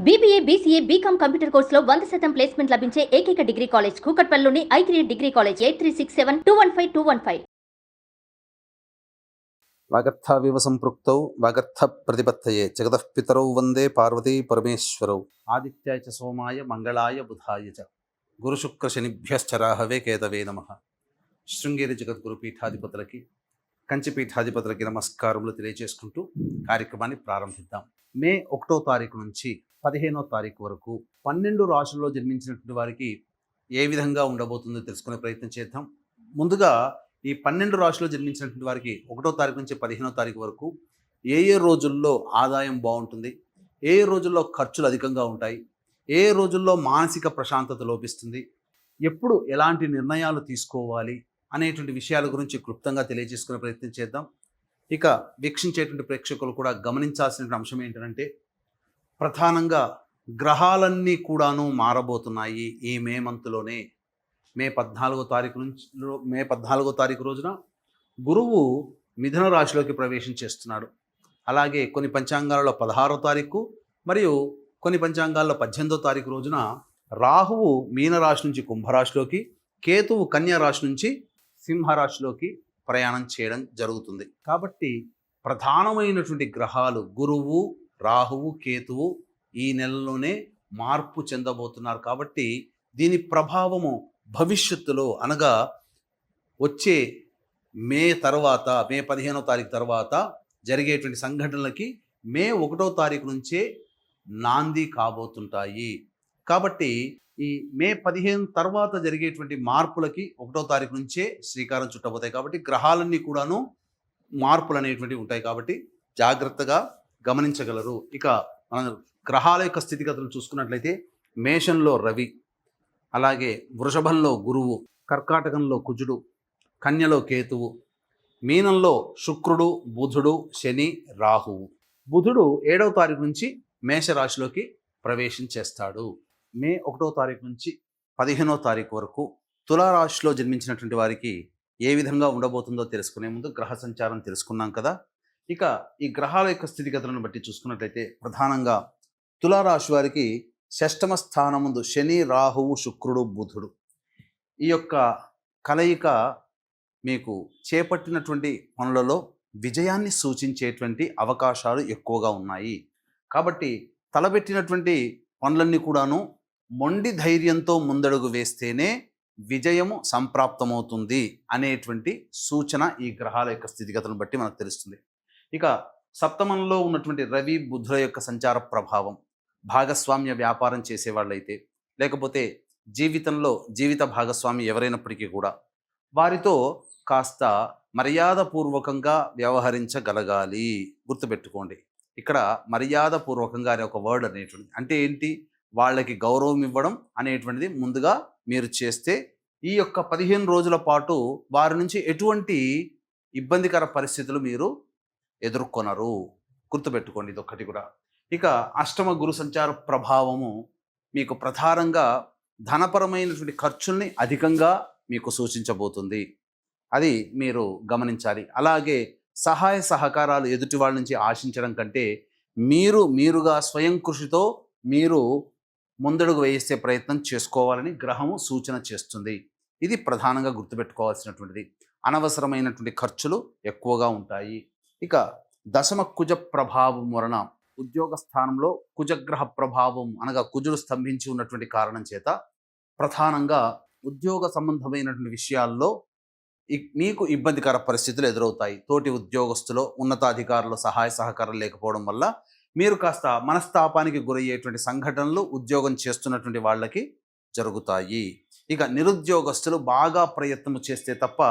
BBA, BCA, BCom computer కోర్సులో 100% placement లభించే ఏకైక డిగ్రీ కాలేజ్ కూకట్పల్లిలోని I3 డిగ్రీ కాలేజ్ 8367215215. వాగర్థావివ సంపృక్తౌ వాగర్థ ప్రతిపత్తయే జగతః పితరౌ వందే పార్వతీ పరమేశ్వరౌ ఆదిత్యాయ చ సోమాయ మంగళాయ బుధాయ చ గురుశుక్ర శనిభ్యశ్చ రాహవే కేతవే నమః. శృంగేరి జగద్గురు పీఠాధిపతులకి కంచి పీఠాధిపతులకి నమస్కారములు తెలియజేసుకుంటూ కార్యక్రమాన్ని ప్రారంభిద్దాం. మే 1వ తారీఖు నుంచి 15వ తారీఖు వరకు 12 రాశుల్లో జన్మించినటువంటి వారికి ఏ విధంగా ఉండబోతుందో తెలుసుకునే ప్రయత్నం చేద్దాం. ముందుగా ఈ 12 రాశుల్లో జన్మించినటువంటి వారికి 1వ తారీఖు నుంచి 15వ తారీఖు వరకు ఏ రోజుల్లో ఆదాయం బాగుంటుంది, ఏ రోజుల్లో ఖర్చులు అధికంగా ఉంటాయి, ఏ రోజుల్లో మానసిక ప్రశాంతత లోపిస్తుంది, ఎప్పుడు ఎలాంటి నిర్ణయాలు తీసుకోవాలి అనేటువంటి విషయాల గురించి క్లుప్తంగా తెలియజేసుకునే ప్రయత్నం చేద్దాం. ఇక వీక్షించేటువంటి ప్రేక్షకులు కూడా గమనించాల్సిన అంశం ఏంటంటే, ప్రధానంగా గ్రహాలన్నీ కూడాను మారబోతున్నాయి ఈ మే మంత్లోనే. మే 14వ తారీఖు రోజున గురువు మిథున రాశిలోకి ప్రవేశం చేస్తున్నాడు. అలాగే కొన్ని పంచాంగాలలో 16వ తారీఖు మరియు కొన్ని పంచాంగాల్లో 18వ తారీఖు రోజున రాహువు మీనరాశి నుంచి కుంభరాశిలోకి, కేతువు కన్యా రాశి నుంచి సింహరాశిలోకి ప్రయాణం చేయడం జరుగుతుంది. కాబట్టి ప్రధానమైనటువంటి గ్రహాలు గురువు, రాహువు, కేతువు ఈ నెలలోనే మార్పు చెందబోతున్నారు. కాబట్టి దీని ప్రభావము భవిష్యత్తులో అనగా వచ్చే మే 15వ తారీఖు తర్వాత జరిగేటువంటి సంఘటనలకి మే 1వ తారీఖు నుంచే నాంది కాబోతుంటాయి. కాబట్టి ఈ మే 15 తర్వాత జరిగేటువంటి మార్పులకి 1వ తారీఖు నుంచే శ్రీకారం చుట్టబోతాయి. కాబట్టి గ్రహాలన్నీ కూడాను మార్పులు అనేటువంటివి ఉంటాయి. కాబట్టి జాగ్రత్తగా గమనించగలరు. ఇక మన గ్రహాల యొక్క స్థితిగతులు చూసుకున్నట్లయితే మేషంలో రవి, అలాగే వృషభంలో గురువు, కర్కాటకంలో కుజుడు, కన్యలో కేతువు, మీనంలో శుక్రుడు, బుధుడు, శని, రాహువు. బుధుడు 7వ తారీఖు నుంచి మేషరాశిలోకి ప్రవేశం చేస్తాడు. మే 1వ తారీఖు నుంచి 15వ తారీఖు వరకు తులారాశిలో జన్మించినటువంటి వారికి ఏ విధంగా ఉండబోతుందో తెలుసుకునే ముందు గ్రహ సంచారం తెలుసుకున్నాం కదా. ఇక ఈ గ్రహాల యొక్క స్థితిగతులను బట్టి చూసుకున్నట్లయితే ప్రధానంగా తులారాశి వారికి 6వ స్థానం ముందు శని, రాహువు, శుక్రుడు, బుధుడు ఈ యొక్క కలయిక మీకు చేపట్టినటువంటి పనులలో విజయాన్ని సూచించేటువంటి అవకాశాలు ఎక్కువగా ఉన్నాయి. కాబట్టి తలబెట్టినటువంటి పనులన్నీ కూడాను మొండి ధైర్యంతో ముందడుగు వేస్తేనే విజయము సంప్రాప్తమవుతుంది అనేటువంటి సూచన ఈ గ్రహాల యొక్క స్థితిగతులను బట్టి మనకు తెలుస్తుంది. ఇక సప్తమంలో ఉన్నటువంటి రవి, బుధుల యొక్క సంచార ప్రభావం భాగస్వామ్య వ్యాపారం చేసేవాళ్ళైతే, లేకపోతే జీవితంలో జీవిత భాగస్వామి ఎవరైనప్పటికీ కూడా వారితో కాస్త మర్యాదపూర్వకంగా వ్యవహరించగలగాలి. గుర్తుపెట్టుకోండి, ఇక్కడ మర్యాదపూర్వకంగా అనే ఒక వర్డ్ అనేటువంటిది అంటే ఏంటి, వాళ్ళకి గౌరవం ఇవ్వడం అనేటువంటిది ముందుగా మీరు చేస్తే ఈ యొక్క 15 రోజుల పాటు వారి నుంచి ఎటువంటి ఇబ్బందికర పరిస్థితులు మీరు ఎదుర్కొనరు. గుర్తుపెట్టుకోండి ఇది ఒక్కటి కూడా. ఇక అష్టమ గురు సంచార ప్రభావము మీకు ప్రధానంగా ధనపరమైనటువంటి ఖర్చుల్ని అధికంగా మీకు సూచించబోతుంది. అది మీరు గమనించాలి. అలాగే సహాయ సహకారాలు ఎదుటి వాళ్ళ నుంచి ఆశించడం కంటే మీరుగా స్వయం కృషితో మీరు ముందడుగు వేసే ప్రయత్నం చేసుకోవాలని గ్రహము సూచన చేస్తుంది. ఇది ప్రధానంగా గుర్తుపెట్టుకోవాల్సినటువంటిది. అనవసరమైనటువంటి ఖర్చులు ఎక్కువగా ఉంటాయి. ఇక దశమ కుజ ప్రభావం వలన ఉద్యోగ స్థానంలో కుజగ్రహ ప్రభావం అనగా కుజుడు స్తంభించి ఉన్నటువంటి కారణం చేత ప్రధానంగా ఉద్యోగ సంబంధమైనటువంటి విషయాల్లో మీకు ఇబ్బందికర పరిస్థితులు ఎదురవుతాయి. తోటి ఉద్యోగస్తులు, ఉన్నతాధికారుల సహాయ సహకారం లేకపోవడం వల్ల మీరు కాస్త మనస్తాపానికి గురయ్యేటువంటి సంఘటనలు ఉద్యోగం చేస్తున్నటువంటి వాళ్ళకి జరుగుతాయి. ఇక నిరుద్యోగస్తులు బాగా ప్రయత్నం చేస్తే తప్ప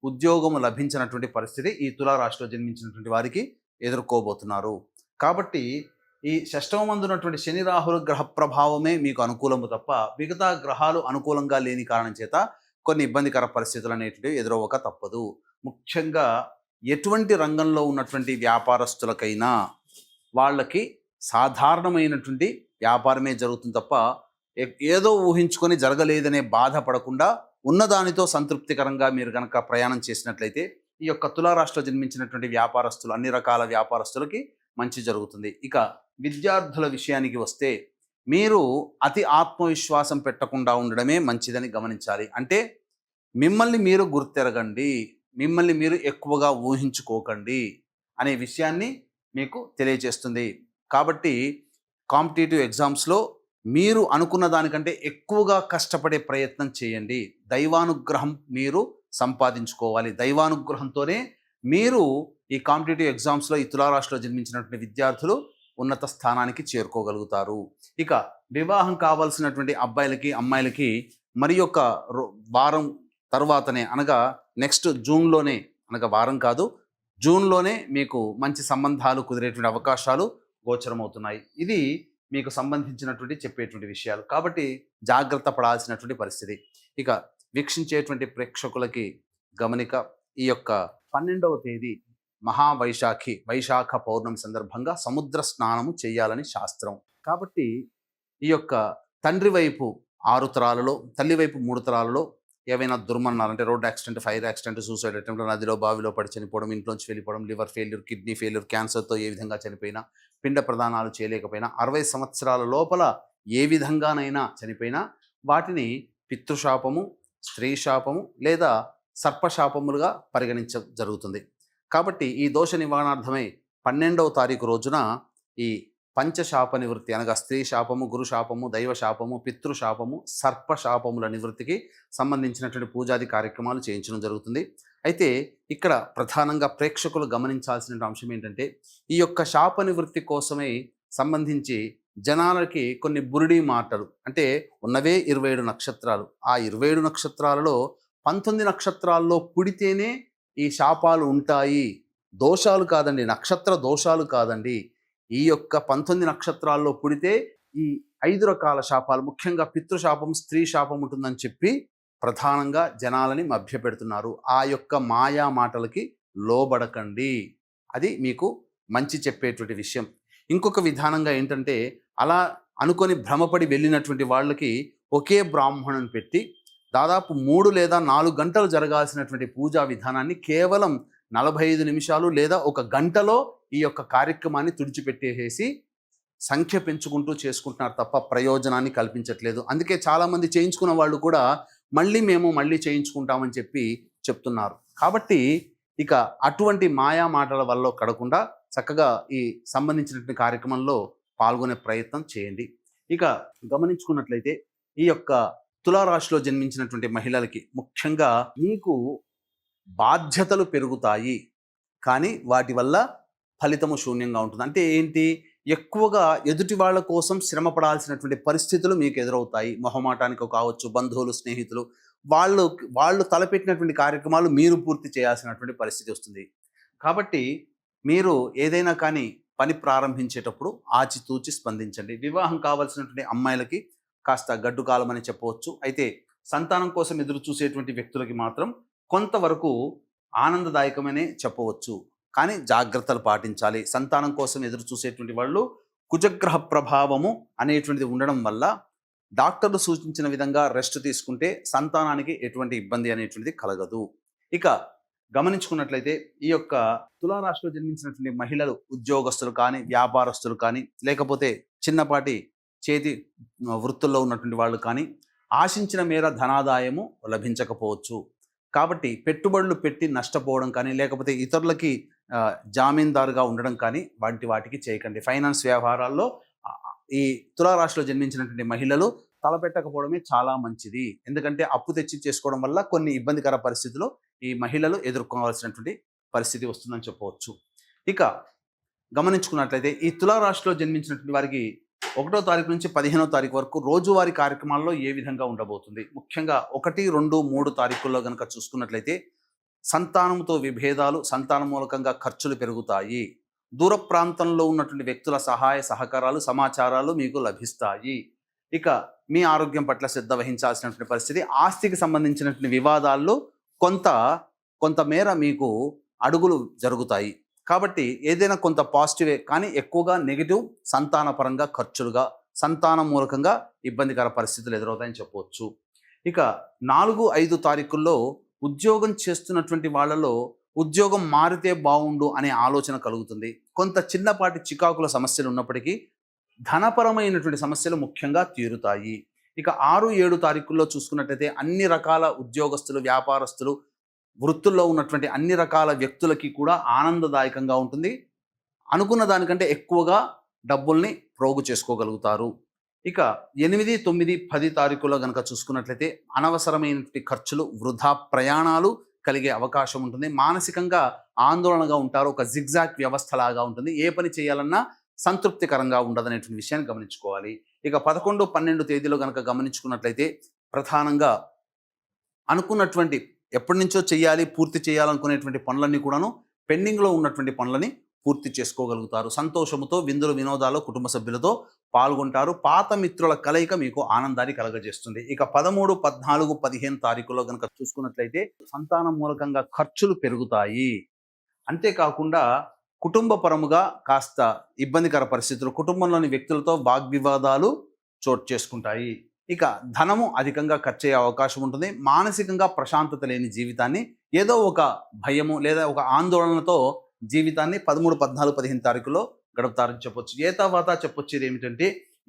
ఉద్యోగం లభించినటువంటి పరిస్థితి ఈ తులారాశిలో జన్మించినటువంటి వారికి ఎదుర్కోబోతున్నారు. కాబట్టి ఈ 6వ మందు ఉన్నటువంటి శని, రాహుల గ్రహ ప్రభావమే మీకు అనుకూలము తప్ప మిగతా గ్రహాలు అనుకూలంగా లేని కారణం చేత కొన్ని ఇబ్బందికర పరిస్థితులు అనేటివి ఎదురవ్వక తప్పదు. ముఖ్యంగా ఎటువంటి రంగంలో ఉన్నటువంటి వ్యాపారస్తులకైనా వాళ్ళకి సాధారణమైనటువంటి వ్యాపారమే జరుగుతుంది తప్ప ఏదో ఊహించుకొని జరగలేదనే బాధపడకుండా ఉన్నదానితో సంతృప్తికరంగా మీరు కనుక ప్రయాణం చేసినట్లయితే ఈ యొక్క తులారాశిలో జన్మించినటువంటి వ్యాపారస్తులు, అన్ని రకాల వ్యాపారస్తులకి మంచి జరుగుతుంది. ఇక విద్యార్థుల విషయానికి వస్తే మీరు అతి ఆత్మవిశ్వాసం పెట్టకుండా ఉండడమే మంచిదని గమనించాలి. అంటే మిమ్మల్ని మీరు గుర్తెరగండి, మిమ్మల్ని మీరు ఎక్కువగా ఊహించుకోకండి అనే విషయాన్ని మీకు తెలియజేస్తుంది. కాబట్టి కాంపిటేటివ్ ఎగ్జామ్స్లో మీరు అనుకున్న దానికంటే ఎక్కువగా కష్టపడే ప్రయత్నం చేయండి. దైవానుగ్రహం మీరు సంపాదించుకోవాలి. దైవానుగ్రహంతోనే మీరు ఈ కాంపిటేటివ్ ఎగ్జామ్స్లో ఈ తులారాశిలో జన్మించినటువంటి విద్యార్థులు ఉన్నత స్థానానికి చేరుకోగలుగుతారు. ఇక వివాహం కావాల్సినటువంటి అబ్బాయిలకి అమ్మాయిలకి మరి యొక్క వారం తర్వాతనే, అనగా నెక్స్ట్ జూన్లోనే, అనగా వారం కాదు జూన్లోనే మీకు మంచి సంబంధాలు కుదిరేటువంటి అవకాశాలు గోచరమవుతున్నాయి. ఇది మీకు సంబంధించినటువంటి చెప్పేటువంటి విషయాలు కాబట్టి జాగ్రత్త పడాల్సినటువంటి పరిస్థితి. ఇక వీక్షించేటువంటి ప్రేక్షకులకి గమనిక, ఈ యొక్క 12వ తేదీ వైశాఖ పౌర్ణమి సందర్భంగా సముద్ర స్నానము చేయాలని శాస్త్రం. కాబట్టి ఈ యొక్క తండ్రి వైపు 6 తరాలలో, తల్లి వైపు 3 తరాలలో ఏవైనా దుర్మరణాలు, అంటే road accident, fire accident, suicide attempt, నదిలో బావిలో పడి చనిపోవడం, ఇంట్లోంచి వెళ్ళిపోవడం, లివర్ ఫెయిల్యూర్, కిడ్నీ ఫెయిల్యూర్, క్యాన్సర్తో ఏ విధంగా చనిపోయినా, పిండ ప్రదానాలు చేయలేకపోయినా, 60 సంవత్సరాల లోపల ఏ విధంగానైనా చనిపోయినా వాటిని పితృశాపము, స్త్రీ శాపము లేదా సర్పశాపములుగా జరుగుతుంది. కాబట్టి ఈ దోష నివారణార్థమై 12వ తారీఖు రోజున ఈ పంచశాప నివృత్తి, అనగా స్త్రీ శాపము, గురు శాపము, దైవ శాపము, పితృశాపము, సర్పశాపముల నివృత్తికి సంబంధించినటువంటి పూజాది కార్యక్రమాలు చేయించడం జరుగుతుంది. అయితే ఇక్కడ ప్రధానంగా ప్రేక్షకులు గమనించాల్సిన అంశం ఏంటంటే, ఈ యొక్క శాప నివృత్తి కోసమై సంబంధించి జనాలకి కొన్ని బురిడి మాటలు, అంటే ఉన్నవే 27 నక్షత్రాలు, ఆ 27 నక్షత్రాలలో 19 నక్షత్రాల్లో పుడితేనే ఈ శాపాలు ఉంటాయి. దోషాలు కాదండి, నక్షత్ర దోషాలు కాదండి. ఈ యొక్క 19 నక్షత్రాల్లో పుడితే ఈ 5 రకాల శాపాలు, ముఖ్యంగా పితృశాపం, స్త్రీ శాపం ఉంటుందని చెప్పి ప్రధానంగా జనాలని మభ్యపెడుతున్నారు. ఆ యొక్క మాయా మాటలకి లోబడకండి. అది మీకు మంచి చెప్పేటువంటి విషయం. ఇంకొక విధానంగా ఏంటంటే, అలా అనుకొని భ్రమపడి వెళ్ళినటువంటి వాళ్ళకి ఒకే బ్రాహ్మణుని పెట్టి దాదాపు 3 లేదా 4 గంటలు జరగాల్సినటువంటి పూజా విధానాన్ని కేవలం 45 నిమిషాలు లేదా 1 గంటలో ఈ యొక్క కార్యక్రమాన్ని తుడిచిపెట్టేసేసి సంఖ్య పెంచుకుంటూ చేసుకుంటున్నారు తప్ప ప్రయోజనాన్ని కల్పించట్లేదు. అందుకే చాలామంది చేయించుకున్న వాళ్ళు కూడా మళ్ళీ చేయించుకుంటామని చెప్పి చెప్తున్నారు. కాబట్టి ఇక అటువంటి మాయా మాటల వల్ల కడకుండా చక్కగా ఈ సంబంధించినటువంటి కార్యక్రమంలో పాల్గొనే ప్రయత్నం చేయండి. ఇక గమనించుకున్నట్లయితే ఈ యొక్క తులారాశిలో జన్మించినటువంటి మహిళలకి ముఖ్యంగా మీకు బాధ్యతలు పెరుగుతాయి, కానీ వాటి వల్ల ఫలితము శూన్యంగా ఉంటుంది. అంటే ఏంటి, ఎక్కువగా ఎదుటి వాళ్ళ కోసం శ్రమ పడాల్సినటువంటి పరిస్థితులు మీకు ఎదురవుతాయి. మొహమాటానికి కావచ్చు, బంధువులు, స్నేహితులు వాళ్ళు తలపెట్టినటువంటి కార్యక్రమాలు మీరు పూర్తి చేయాల్సినటువంటి పరిస్థితి వస్తుంది. కాబట్టి మీరు ఏదైనా కానీ పని ప్రారంభించేటప్పుడు ఆచితూచి స్పందించండి. వివాహం కావాల్సినటువంటి అమ్మాయిలకి కాస్త గడ్డు కాలం అని చెప్పవచ్చు. అయితే సంతానం కోసం ఎదురు చూసేటువంటి వ్యక్తులకి మాత్రం కొంతవరకు ఆనందదాయకమనే చెప్పవచ్చు, కానీ జాగ్రత్తలు పాటించాలి. సంతానం కోసం ఎదురు చూసేటువంటి వాళ్ళు కుజగ్రహ ప్రభావము అనేటువంటిది ఉండడం వల్ల డాక్టర్లు సూచించిన విధంగా రెస్ట్ తీసుకుంటే సంతానానికి ఎటువంటి ఇబ్బంది అనేటువంటిది కలగదు. ఇక గమనించుకున్నట్లయితే ఈ యొక్క తులారాశిలో జన్మించినటువంటి మహిళలు, ఉద్యోగస్తులు కానీ, వ్యాపారస్తులు కానీ, లేకపోతే చిన్నపాటి చేతి వృత్తుల్లో ఉన్నటువంటి వాళ్ళు కానీ ఆశించిన మేర ధనాదాయము లభించకపోవచ్చు. కాబట్టి పెట్టుబడులు పెట్టి నష్టపోవడం కానీ, లేకపోతే ఇతరులకి జామీందారుగా ఉండడం కానీ వాటికి చేయకండి. ఫైనాన్స్ వ్యవహారాల్లో ఈ తులారాశిలో జన్మించినటువంటి మహిళలు తలపెట్టకపోవడమే చాలా మంచిది. ఎందుకంటే అప్పు తెచ్చి చేసుకోవడం వల్ల కొన్ని ఇబ్బందికర పరిస్థితులు ఈ మహిళలు ఎదుర్కోవాల్సినటువంటి పరిస్థితి వస్తుందని చెప్పవచ్చు. ఇక గమనించుకున్నట్లయితే ఈ తులారాశిలో జన్మించినటువంటి వారికి 1వ తారీఖు నుంచి 15వ తారీఖు వరకు రోజువారీ కార్యక్రమాల్లో ఏ విధంగా ఉండబోతుంది. ముఖ్యంగా 1, 2, 3 తారీఖుల్లో కనుక చూసుకున్నట్లయితే సంతానంతో విభేదాలు, సంతానం మూలకంగా ఖర్చులు పెరుగుతాయి. దూర ప్రాంతంలో ఉన్నటువంటి వ్యక్తుల సహాయ సహకారాలు, సమాచారాలు మీకు లభిస్తాయి. ఇక మీ ఆరోగ్యం పట్ల శ్రద్ధ వహించాల్సినటువంటి పరిస్థితి. ఆస్తికి సంబంధించినటువంటి వివాదాల్లో కొంతమేర మీకు అడుగులు జరుగుతాయి. కాబట్టి ఏదైనా కొంత పాజిటివే, కానీ ఎక్కువగా నెగిటివ్, సంతానపరంగా ఖర్చులుగా, సంతానం మూలకంగా ఇబ్బందికర పరిస్థితులు ఎదురవుతాయని చెప్పవచ్చు. ఇక 4, 5 తారీఖుల్లో ఉద్యోగం చేస్తున్నటువంటి వాళ్ళలో ఉద్యోగం మారితే బాగుండు అనే ఆలోచన కలుగుతుంది. కొంత చిన్నపాటి చికాకుల సమస్యలు ఉన్నప్పటికీ ధనపరమైనటువంటి సమస్యలు ముఖ్యంగా తీరుతాయి. ఇక 6, 7 తారీఖుల్లో చూసుకున్నట్లయితే అన్ని రకాల ఉద్యోగస్తులు, వ్యాపారస్తులు, వృత్తుల్లో ఉన్నటువంటి అన్ని రకాల వ్యక్తులకి కూడా ఆనందదాయకంగా ఉంటుంది. అనుకున్న దానికంటే ఎక్కువగా డబ్బుల్ని ప్రోగు చేసుకోగలుగుతారు. ఇక 8, 9, 10 తారీఖుల్లో గనక చూసుకున్నట్లయితే అనవసరమైనటువంటి ఖర్చులు, వృధా ప్రయాణాలు కలిగే అవకాశం ఉంటుంది. మానసికంగా ఆందోళనగా ఉంటారు. ఒక జిగ్జాగ్ వ్యవస్థలాగా ఉంటుంది. ఏ పని చేయాలన్నా సంతృప్తికరంగా ఉండదనేటువంటి విషయాన్ని గమనించుకోవాలి. ఇక 11, 12 తేదీలో గనక గమనించుకున్నట్లయితే ప్రధానంగా అనుకున్నటువంటి ఎప్పటి నుంచో చేయాలి, పూర్తి చేయాలనుకునేటువంటి పనులన్నీ కూడాను పెండింగ్లో ఉన్నటువంటి పనులని పూర్తి చేసుకోగలుగుతారు. సంతోషముతో విందులు వినోదాలు కుటుంబ సభ్యులతో పాల్గొంటారు. పాత మిత్రుల కలయిక మీకు ఆనందాన్ని కలగజేస్తుంది. ఇక 13, 14, 15 తారీఖుల్లో కనుక చూసుకున్నట్లయితే సంతానం మూలకంగా ఖర్చులు పెరుగుతాయి. అంతేకాకుండా కుటుంబ పరముగా కాస్త ఇబ్బందికర పరిస్థితులు, కుటుంబంలోని వ్యక్తులతో వాగ్వివాదాలు చోటు చేసుకుంటాయి. ఇక ధనము అధికంగా ఖర్చయ్యే అవకాశం ఉంటుంది. మానసికంగా ప్రశాంతత లేని జీవితాన్ని, ఏదో ఒక భయము లేదా ఒక ఆందోళనతో జీవితాన్ని 13, 14, 15 తారీఖులో గడుపుతారని చెప్పొచ్చు. తర్వాత చెప్పొచ్చేది ఏమిటంటే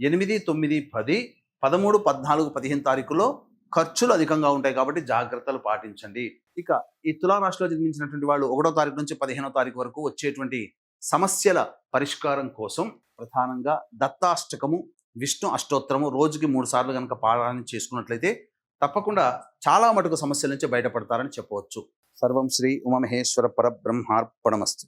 8, 9, 10, 13, 14, 15 తారీఖులో ఖర్చులు అధికంగా ఉంటాయి కాబట్టి జాగ్రత్తలు పాటించండి. ఇక ఈ తులారాశిలో జన్మించినటువంటి వాళ్ళు 1వ తారీఖు నుంచి 15వ తారీఖు వరకు వచ్చేటువంటి సమస్యల పరిష్కారం కోసం ప్రధానంగా దత్తాష్టకము, విష్ణు అష్టోత్తరము రోజుకి 3 సార్లు కనుక పారాయణ చేసుకున్నట్లయితే తప్పకుండా చాలా మటుకు సమస్యల నుంచి బయటపడతారని చెప్పవచ్చు. సర్వం శ్రీ ఉమామహేశ్వర పరబ్రహ్మార్పణమస్తు.